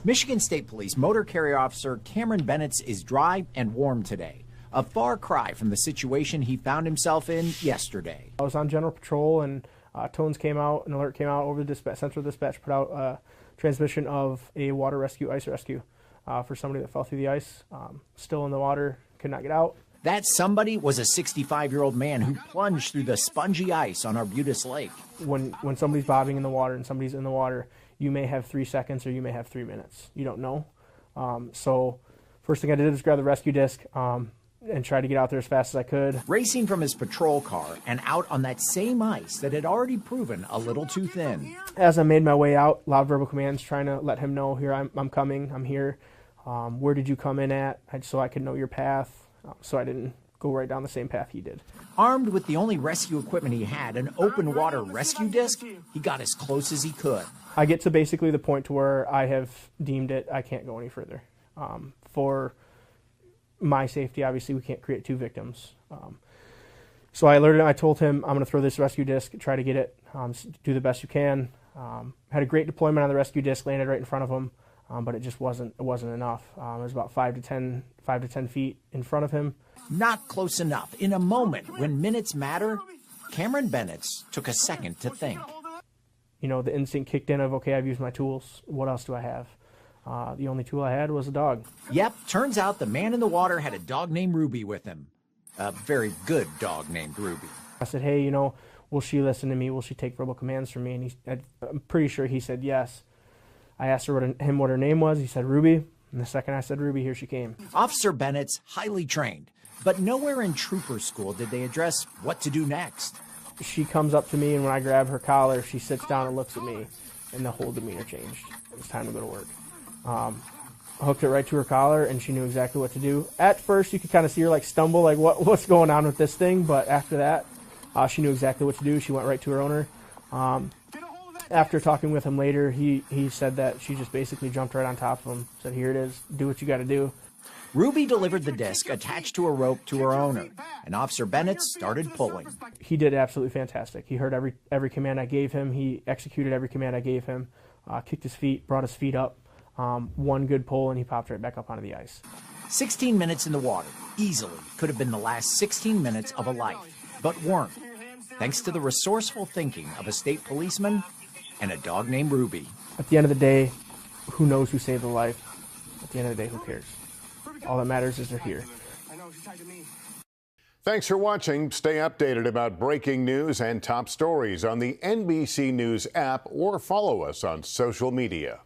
Michigan State Police Motor Carrier Officer Kammeron Bennetts is dry and warm today, a far cry from the situation he found himself in yesterday. I was on general patrol and tones came out, an alert came out over the central dispatch, put out a transmission of a water rescue, ice rescue for somebody that fell through the ice, still in the water, could not get out. That somebody was a 65-year-old man who plunged through the spongy ice on Arbutus Lake. When somebody's bobbing in the water and somebody's in the water, you may have 3 seconds or you may have 3 minutes. You don't know. So first thing I did was grab the rescue disc and try to get out there as fast as I could. Racing from his patrol car and out on that same ice that had already proven a little too thin. As I made my way out, loud verbal commands trying to let him know, here, I'm coming, I'm here. Where did you come in at? So I could know your path, so I didn't go right down the same path he did. Armed with the only rescue equipment he had, an open water rescue disc, he got as close as he could. I get to basically the point to where I have deemed it, I can't go any further. For my safety, obviously, we can't create 2 victims. So I alerted him, I told him, I'm going to throw this rescue disc, try to get it, do the best you can. Had a great deployment on the rescue disc, landed right in front of him, but it just wasn't enough. It was about 5 to 10 feet in front of him. Not close enough. In a moment when minutes matter, Kammeron Bennetts took a second to think. You know, the instinct kicked in of, okay, I've used my tools. What else do I have? The only tool I had was a dog. Yep, turns out the man in the water had a dog named Ruby with him. A very good dog named Ruby. I said, hey, you know, will she listen to me? Will she take verbal commands from me? And I'm pretty sure he said yes. I asked her what her name was. He said Ruby. And the second I said Ruby, here she came. Officer Bennetts, highly trained. But nowhere in trooper school did they address what to do next. She comes up to me, and when I grab her collar, she sits down and looks at me, and the whole demeanor changed. It was time to go to work. I hooked it right to her collar, and she knew exactly what to do. At first, you could kind of see her like stumble, like what's going on with this thing, but after that, she knew exactly what to do. She went right to her owner. After talking with him later, he said that she just basically jumped right on top of him, said, here it is, do what you got to do. Ruby delivered the disc attached to a rope to her owner, and Officer Bennetts started pulling. He did absolutely fantastic. He heard every command I gave him. He executed every command I gave him, kicked his feet, brought his feet up, one good pull, and he popped right back up onto the ice. 16 minutes in the water easily could have been the last 16 minutes of a life, but weren't, thanks to the resourceful thinking of a state policeman and a dog named Ruby. At the end of the day, who knows who saved a life? At the end of the day, who cares? All that matters is they're here. Thanks for watching. Stay updated about breaking news and top stories on the NBC News app or follow us on social media.